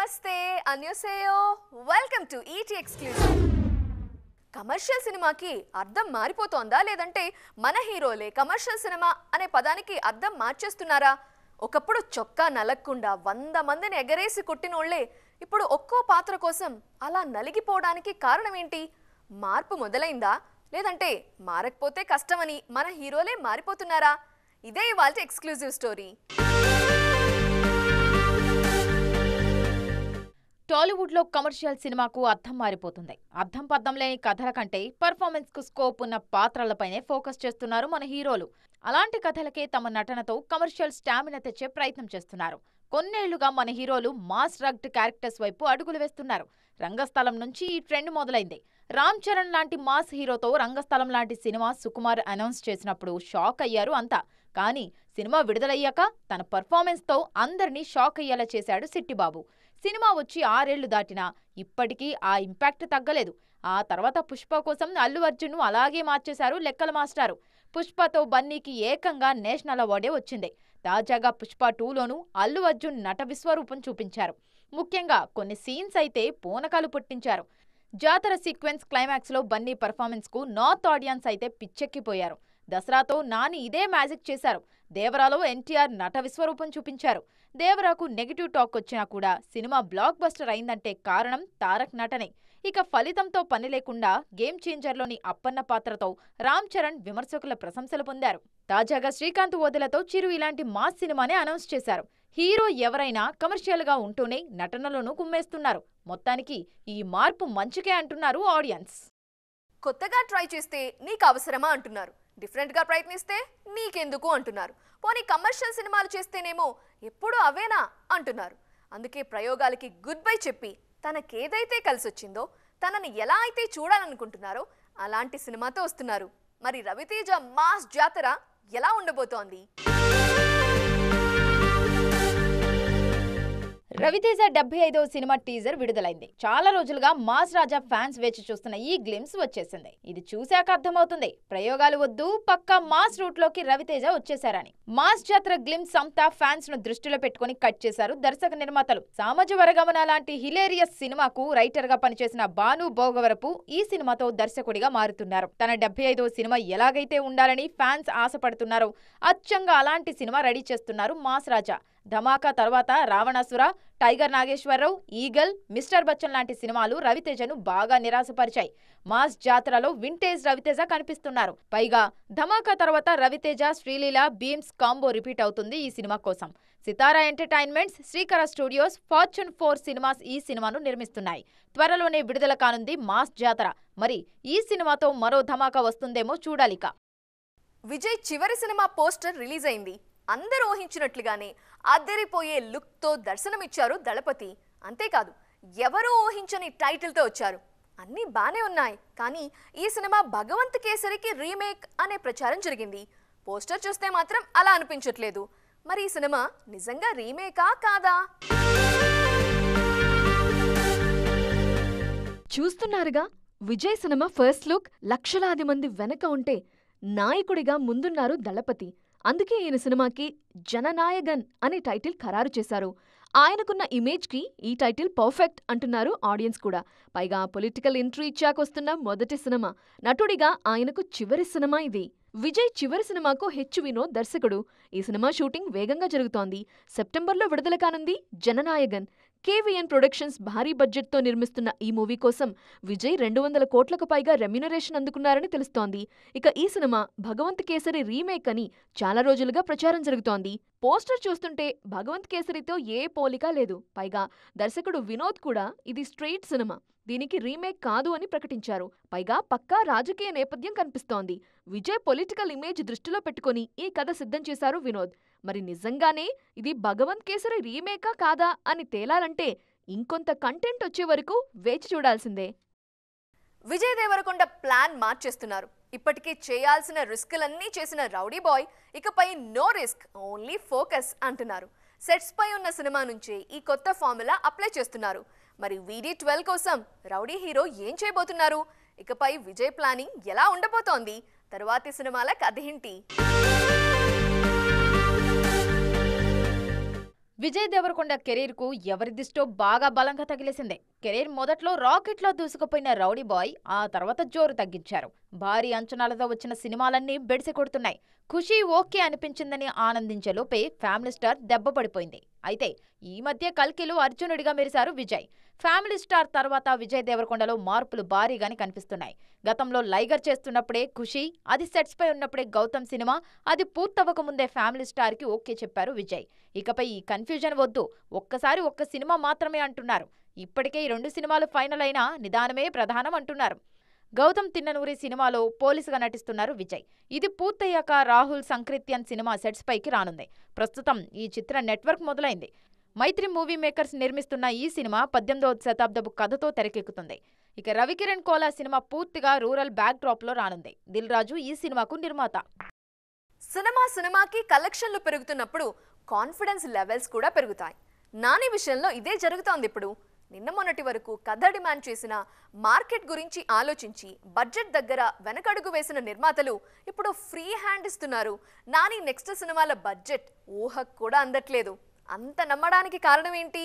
నమస్తే అన్యోసేయో welcome to ET exclusive. Commercial సినిమాకి అర్థం మారిపోతోందా లేదంటే మన హీరోలే కమర్షియల్ సినిమా అనే పదానికి అర్థం మార్చేస్తున్నారా? ఒకప్పుడు చొక్కా నలగకుండా 100 మందిని ఎగరేసి కొట్టినోళ్లే ఇప్పుడు ఒక్కో పాత్ర కోసం అలా నలిగిపోవడానికి కారణం ఏంటి? మార్పు మొదలైందా లేదంటే మారకపోతే కష్టమని మన హీరోలే మారిపోతున్నారా? ఇదే ఇవాల్టి ఎక్స్క్లూజివ్ స్టోరీ. టాలీవుడ్ లో కమర్షియల్ సినిమాకు అర్థం మారిపోతుంది. అర్థం పద్దం లేని కథల కంటే పర్ఫార్మెన్స్ కు స్కోప్ ఉన్న పాత్రలపైనే ఫోకస్ చేస్తున్నారు మన హీరోలు. అలాంటి కథలకే తమ నటనతో కమర్షియల్ స్టామినా తెచ్చే ప్రయత్నం చేస్తున్నారు. కొన్నేళ్లుగా మన హీరోలు మాస్ రగ్డ్ క్యారెక్టర్స్ వైపు అడుగులు వేస్తున్నారు. రంగస్థలం నుంచి ఈ ట్రెండ్ మొదలైంది. రామ్ చరణ్ లాంటి మాస్ హీరోతో రంగస్థలం లాంటి సినిమా సుకుమార్ అనౌన్స్ చేసినప్పుడు షాక్ అయ్యారు అంతా. కానీ సినిమా విడుదలయ్యాక తన పర్ఫార్మెన్స్ తో అందరినీ షాక్ అయ్యేలా చేశాడు సిట్టిబాబు. సినిమా వచ్చి 6 ఏళ్లు దాటినా ఇప్పటికీ ఆ ఇంపాక్ట్ తగ్గలేదు. ఆ తర్వాత పుష్ప కోసం అల్లు అర్జున్ అలాగే మార్చేశారు లెక్కల మాస్టారు. పుష్పతో బన్నీకి ఏకంగా నేషనల్ అవార్డే వచ్చింది. తాజాగా పుష్ప 2లోనూ అల్లు అర్జున్ నట విశ్వరూపం చూపించారు. ముఖ్యంగా కొన్ని సీన్స్ అయితే పూనకాలు పుట్టించారు. జాతర సీక్వెన్స్ క్లైమాక్స్ లో బన్నీ పర్ఫార్మెన్స్ కు నార్త్ ఆడియన్స్ అయితే పిచ్చెక్కిపోయారు. దసరాతో నాని ఇదే మ్యాజిక్ చేశారు. దేవరాలో ఎన్టీఆర్ నట విశ్వరూపం చూపించారు. దేవరాకు నెగిటివ్ టాక్ వచ్చినా కూడా సినిమా బ్లాక్ బస్టర్ అయిందంటే కారణం తారక్ నటనే. ఇక ఫలితంతో పని లేకుండా గేమ్ చేంజర్లోని అప్పన్న పాత్రతో రామ్ చరణ్ విమర్శకుల ప్రశంసలు పొందారు. తాజాగా శ్రీకాంత్ ఓదెలతో చిరు ఇలాంటి మాస్ సినిమానే అనౌన్స్ చేశారు. హీరో ఎవరైనా కమర్షియల్ గా ఉంటూనే నటనలోనూ కుమ్మేస్తున్నారు. మొత్తానికి ఈ మార్పు మంచికే అంటున్నారు ఆడియన్స్. కొత్తగా ట్రై చేస్తే నీకు అవసరమా అంటున్నారు. డిఫరెంట్గా ప్రయత్నిస్తే నీకెందుకు అంటున్నారు. పోనీ కమర్షియల్ సినిమాలు చేస్తేనేమో ఎప్పుడు అవేనా అంటున్నారు. అందుకే ప్రయోగాలకి గుడ్ బై చెప్పి తనకేదైతే కలిసొచ్చిందో తనని ఎలా అయితే చూడాలనుకుంటున్నారో అలాంటి సినిమాతో వస్తున్నారు. మరి రవితేజ మాస్ జాతర ఎలా ఉండబోతోంది? రవితేజ 75వ సినిమా టీజర్ విడుదలైంది. చాలా రోజులుగా మాస్ రాజా ఫ్యాన్స్ వేచి చూస్తున్న ఈ గ్లిమ్స్ వచ్చేసింది. ఇది చూశాక అర్థమవుతుంది ప్రయోగాలు వద్దు, పక్కా మాస్ రూట్ లోకి రవితేజ వచ్చేశారని. మాస్ జాతర గ్లిమ్స్ అంతా ఫ్యాన్స్ ను దృష్టిలో పెట్టుకుని కట్ చేశారు దర్శక నిర్మాతలు. సామాజ వరగమన లాంటి హిలేరియస్ సినిమాకు రైటర్ గా పనిచేసిన భాను భోగవరపు ఈ సినిమాతో దర్శకుడిగా మారుతున్నారు. తన 75వ సినిమా ఎలాగైతే ఉండాలని ఫ్యాన్స్ ఆశపడుతున్నారో అచ్చంగా అలాంటి సినిమా రెడీ చేస్తున్నారు మాస్ రాజా. ధమాకా తర్వాత Ravanasura, tiger Nageswara Rao, eagle, Mr Bachchan లాంటి సినిమాలు రవితేజను బాగా నిరాశపరిచాయి. మాస్ జాతరలో వింటేజ్ రవితేజ కనిపిస్తున్నారు. పైగా ధమాకా తర్వాత రవితేజ, శ్రీలీల, బీమ్స్ కాంబో రిపీట్ అవుతుంది ఈ సినిమా కోసం. Sithara entertainments, Srikara studios, fortune 4 cinemas ఈ సినిమాను నిర్మిస్తున్నాయి. త్వరలోనే విడుదల కానుంది మాస్ జాతర. మరి ఈ సినిమాతో మరో ధమాకా వస్తుందేమో చూడాలిక. విజయ్ చివరి సినిమా పోస్టర్ రిలీజ్ అయింది. అందరూ ఊహించినట్లుగానే అద్దరిపోయే లుక్తో దర్శనమిచ్చారు దళపతి. అంతేకాదు ఎవరూ ఊహించని టైటిల్తో వచ్చారు. అన్నీ బానే ఉన్నాయి. కానీ ఈ సినిమా భగవంత్ కేసరికి రీమేక్ అనే ప్రచారం జరిగింది. పోస్టర్ చూస్తే మాత్రం అలా అనిపించట్లేదు. మరి ఈ సినిమా నిజంగా రీమేకా కాదా? చూస్తున్నారుగా, విజయ్ సినిమా ఫస్ట్ లుక్ లక్షలాది మంది వెనక ఉంటే నాయకుడిగా ముందున్నారు దళపతి. అందుకే ఈయన సినిమాకి జననాయగన్ అనే టైటిల్ ఖరారు చేశారు. ఆయనకున్న ఇమేజ్కి ఈ టైటిల్ పర్ఫెక్ట్ అంటున్నారు ఆడియన్స్ కూడా. పైగా పొలిటికల్ ఎంట్రీ ఇచ్చాకొస్తున్న మొదటి సినిమా. నటుడిగా ఆయనకు చివరి సినిమా ఇది. విజయ్ చివరి సినిమాకు హెచ్ వినోద్ దర్శకుడు. ఈ సినిమా షూటింగ్ వేగంగా జరుగుతోంది. సెప్టెంబర్లో విడుదల కానుంది జననాయగన్. కేవీఎన్ ప్రొడక్షన్స్ భారీ బడ్జెట్తో నిర్మిస్తున్న ఈ మూవీ కోసం విజయ్ 200 కోట్లకు పైగా రెమ్యునరేషన్ అందుకున్నారని తెలుస్తోంది. ఇక ఈ సినిమా భగవంత్ కేసరి రీమేక్ అని చాలా రోజులుగా ప్రచారం జరుగుతోంది. పోస్టర్ చూస్తుంటే భగవంత్ కేసరితో ఏ పోలిక లేదు. పైగా దర్శకుడు వినోద్ కూడా ఇది స్ట్రెయిట్ సినిమా, దీనికి రీమేక్ కాదు అని ప్రకటించారు. పైగా పక్కా రాజకీయ నేపథ్యం కనిపిస్తోంది. విజయ్ పొలిటికల్ ఇమేజ్ దృష్టిలో పెట్టుకుని ఈ కథ సిద్ధం చేశారు వినోద్. మరి నిజంగానే ఇది భగవంత్ కేసరి రీమేకా కాదా అని తేలాలంటే ఇంకొంత కంటెంట్ వచ్చే వరకు వేచి చూడాల్సిందే. విజయ్ దేవరకొండ ప్లాన్ మార్చేస్తున్నారు. ఇప్పటికే చేయాల్సిన రిస్కులన్నీ చేసిన రౌడీ బాయ్ ఇకపై నో రిస్క్, ఓన్లీ ఫోకస్ అంటున్నారు. సెట్స్ పై ఉన్న సినిమా నుంచే ఈ కొత్త ఫార్ములా అప్లై చేస్తున్నారు. మరి VD12 కోసం రౌడీ హీరో ఏం చేయబోతున్నారు? ఇకపై విజయ్ ప్లానింగ్ ఎలా ఉండబోతోంది? తరువాతి సినిమాల కథ ఏంటి? విజయ్ దేవరకొండ కెరీర్ కు ఎవరి దిష్టో బాగా బలంగా తగిలేసింది. కెరీర్ మొదట్లో రాకెట్లో దూసుకుపోయిన రౌడీ బాయ్ ఆ తర్వాత జోరు తగ్గించారు. భారీ అంచనాలతో వచ్చిన సినిమాలన్నీ బెడిసి కొడుతున్నాయి. ఖుషీ ఓకే అనిపించిందని ఆనందించే లోపే ఫ్యామిలీ స్టార్ దెబ్బ పడిపోయింది. అయితే ఈ మధ్య కల్కిలో అర్జునుడిగా మెరిశారు విజయ్. ఫ్యామిలీ స్టార్ తర్వాత విజయ్ దేవరకొండలో మార్పులు భారీగానే కనిపిస్తున్నాయి. గతంలో లైగర్ చేస్తున్నప్పుడే ఖుషీ, అది సెట్స్ పై ఉన్నప్పుడే గౌతమ్ సినిమా, అది పూర్తవక ముందే ఫ్యామిలీ స్టార్ కి ఓకే చెప్పారు విజయ్. ఇకపై ఈ కన్ఫ్యూజన్ వద్దు, ఒక్కసారి ఒక్క సినిమా మాత్రమే అంటున్నారు. ఇప్పటికే ఈ 2 సినిమాలు ఫైనల్ అయినా నిదానమే ప్రధానం అంటున్నారు. గౌతమ్ తిన్ననూరి సినిమాలో పోలీసుగా నటిస్తున్నారు విజయ్. ఇది పూర్తయ్యాక రాహుల్ సంక్రిత్యన్ సినిమా సెట్స్ పైకి రానుంది. ప్రస్తుతం ఈ చిత్ర నెట్వర్క్ మొదలైంది. మైత్రి మూవీ మేకర్స్ నిర్మిస్తున్న ఈ సినిమా 18వ శతాబ్దపు కథతో తెరకెక్కుతుంది. ఇక రవికిరణ్ కోలా సినిమా పూర్తిగా రూరల్ బ్యాక్ డ్రాప్ లో రానుంది. దిల్ రాజు ఈ సినిమాకు నిర్మాత. సినిమాకి కలెక్షన్లు పెరుగుతున్నప్పుడు కాన్ఫిడెన్స్ లెవెల్స్ కూడా పెరుగుతాయి. నాని విషయంలో ఇదే జరుగుతోంది ఇప్పుడు. నిన్న మొన్నటి వరకు కథ డిమాండ్ చేసిన మార్కెట్ గురించి ఆలోచించి బడ్జెట్ దగ్గర వెనకడుగు వేసిన నిర్మాతలు ఇప్పుడు ఫ్రీ హ్యాండ్ ఇస్తున్నారు. నాని నెక్స్ట్ సినిమాల బడ్జెట్ ఊహకు కూడా అందట్లేదు. అంత నమ్మడానికి కారణం ఏంటి?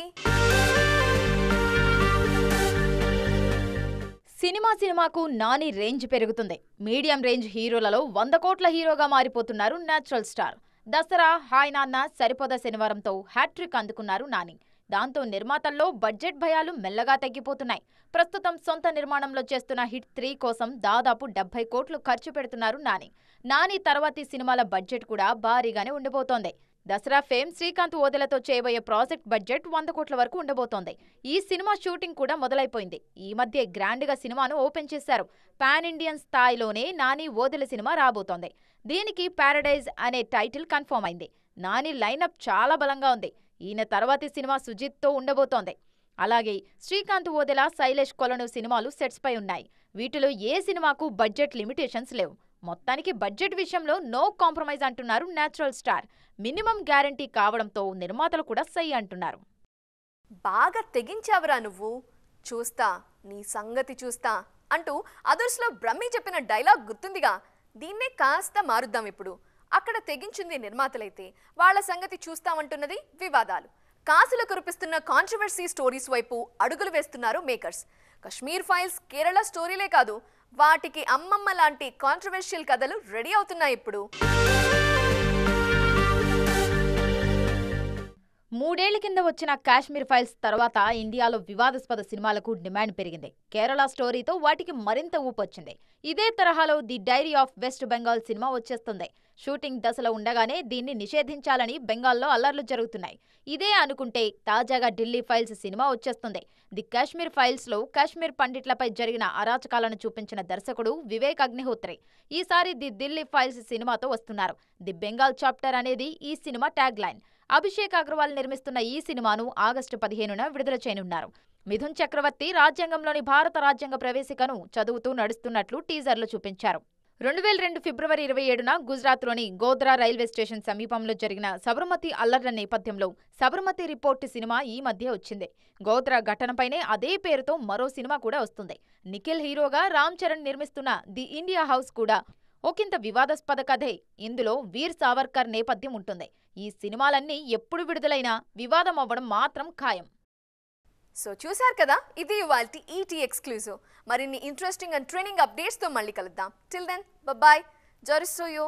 సినిమాకు నాని రేంజ్ పెరుగుతుంది. మీడియం రేంజ్ హీరోలలో 100 కోట్ల హీరోగా మారిపోతున్నారు నేచురల్ స్టార్. దసరా, హాయ్ నాన్న, సరిపోద శనివారంతో హ్యాట్రిక్ అందుకున్నారు నాని. దాంతో నిర్మాతల్లో బడ్జెట్ భయాలు మెల్లగా తగ్గిపోతున్నాయి. ప్రస్తుతం సొంత నిర్మాణంలో చేస్తున్న హిట్ 3 కోసం దాదాపు 70 కోట్లు ఖర్చు పెడుతున్నారు నాని. నాని తర్వాతి సినిమాల బడ్జెట్ కూడా భారీగానే ఉండబోతోంది. దసరా ఫేమ్ శ్రీకాంత్ ఓదెలతో చేయబోయే ప్రాజెక్ట్ బడ్జెట్ 100 కోట్ల వరకు ఉండబోతోంది. ఈ సినిమా షూటింగ్ కూడా మొదలైపోయింది. ఈ మధ్య గ్రాండ్ గా సినిమాను ఓపెన్ చేశారు. పాన్ ఇండియన్ స్థాయిలోనే నాని ఓదెల సినిమా రాబోతోంది. దీనికి పారడైజ్ అనే టైటిల్ కన్ఫర్మ్ అయింది. నాని లైనప్ చాలా బలంగా ఉంది. ఈయన తర్వాతి సినిమా సుజిత్తో ఉండబోతోంది. అలాగే శ్రీకాంత్ ఓదెల, శైలేష్ కొలను సినిమాలు సెట్స్ పై ఉన్నాయి. వీటిలో ఏ సినిమాకు బడ్జెట్ లిమిటేషన్స్ లేవు. మొత్తానికి బడ్జెట్ విషయంలో నో కాంప్రమైజ్ అంటున్నారు నేచురల్ స్టార్. మినిమం గ్యారంటీ కావడంతో నిర్మాతలు కూడా సై అంటున్నారు. బాగా తెగించావురా నువ్వు, చూస్తా నీ సంగతి చూస్తా అంటూ అదర్స్లో బ్రహ్మి చెప్పిన డైలాగ్ గుర్తుందిగా. దీన్నే కాస్త మారుద్దాం ఇప్పుడు. అక్కడ తెగించింది నిర్మాతలైతే వాళ్ళ సంగతి చూస్తామంటున్నది వివాదాలు. కాసులు కురిపిస్తున్న కాంట్రవర్సీ స్టోరీస్ వైపు అడుగులు వేస్తున్నారు మేకర్స్. కశ్మీర్ ఫైల్స్, కేరళ స్టోరీలే కాదు, వాటికి అమ్మమ్మ లాంటి కాంట్రవర్షియల్ కథలు రెడీ అవుతున్నాయి ఇప్పుడు. 3 ఏళ్ల కింద వచ్చిన కాశ్మీర్ ఫైల్స్ తర్వాత ఇండియాలో వివాదాస్పద సినిమాలకు డిమాండ్ పెరిగింది. కేరళ స్టోరీతో వాటికి మరింత ఊపొచ్చింది. ఇదే తరహాలో the diary of west Bengal cinema వచ్చేస్తుంది. షూటింగ్ దశలో ఉండగానే దీన్ని నిషేధించాలని బెంగాల్లో అల్లర్లు జరుగుతున్నాయి. ఇదే అనుకుంటే తాజాగా ఢిల్లీ ఫైల్స్ సినిమా వచ్చేస్తుంది. ది కాశ్మీర్ ఫైల్స్ లో కాశ్మీర్ పండిట్లపై జరిగిన అరాచకాలను చూపించిన దర్శకుడు వివేక్ అగ్నిహోత్రి ఈసారి ది ఢిల్లీ ఫైల్స్ సినిమాతో వస్తున్నారు. ది బెంగాల్ చాప్టర్ అనేది ఈ cinema tag line. Abhishek Agarwal నిర్మిస్తున్న ఈ సినిమాను ఆగస్టు 15న విడుదల చేయనున్నారు. మిథున్ చక్రవర్తి రాజ్యాంగంలోని భారత రాజ్యాంగ ప్రవేశికను చదువుతూ నడుస్తున్నట్లు టీజర్లో చూపించారు. 2002 ఫిబ్రవరి 27న గుజరాత్లోని గోధ్రా రైల్వే స్టేషన్ సమీపంలో జరిగిన సబర్మతి అల్లర్ల నేపథ్యంలో సబర్మతి రిపోర్ట్ సినిమా ఈ మధ్య వచ్చింది. గోధ్రా ఘటనపైనే అదే పేరుతో మరో సినిమా కూడా వస్తుంది. నిఖిల్ హీరోగా రామ్ చరణ్ నిర్మిస్తున్న ది ఇండియా హౌస్ కూడా ఒకంత వివాదాస్పద కథే. ఇందులో వీర్ సావర్కర్ నేపథ్యం ఉంటుంది. ఈ సినిమాలన్నీ ఎప్పుడు విడుదలైనా వివాదం అవ్వడం మాత్రం ఖాయం. సో చూశారు కదా, ఇది ఇవాల్టి ఈటీ ఎక్స్క్లూజివ్. మరిన్ని ఇంట్రెస్టింగ్ అండ్ ట్రెండింగ్ అప్డేట్స్తో మళ్ళీ కలుద్దాం. Till then bye. జోరిసోయో.